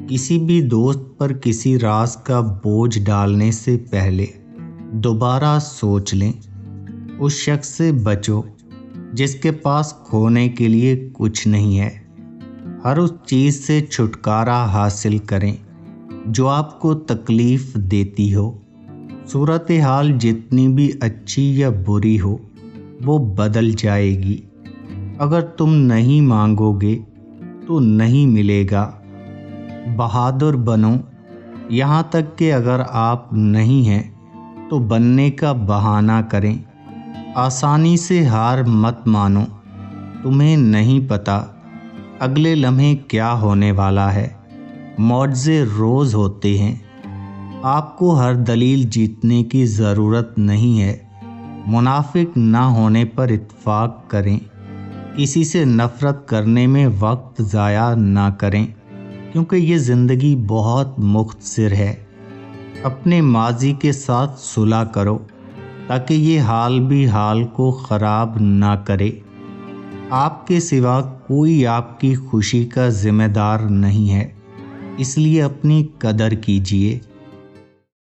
किसी भी दोस्त पर किसी राज का बोझ डालने से पहले दोबारा सोच लें। उस शख्स से बचो जिसके पास खोने के लिए कुछ नहीं है। हर उस चीज़ से छुटकारा हासिल करें जो आपको तकलीफ़ देती हो। सूरत हाल जितनी भी अच्छी या बुरी हो वो बदल जाएगी। अगर तुम नहीं मांगोगे तो नहीं मिलेगा। बहादुर बनो, यहाँ तक कि अगर आप नहीं हैं तो बनने का बहाना करें। आसानी से हार मत मानो, तुम्हें नहीं पता अगले लम्हे क्या होने वाला है। मौज़े रोज़ होते हैं, आपको हर दलील जीतने की ज़रूरत नहीं है। मुनाफिक ना होने पर इत्फाक करें। किसी से नफ़रत करने में वक्त ज़ाया ना करें क्योंकि ये ज़िंदगी बहुत मुख्तसर है। अपने माजी के साथ सुलह करो ताकि ये हाल भी हाल को ख़राब ना करे। आपके सिवा कोई आपकी खुशी का ज़िम्मेदार नहीं है, इसलिए अपनी कदर कीजिए।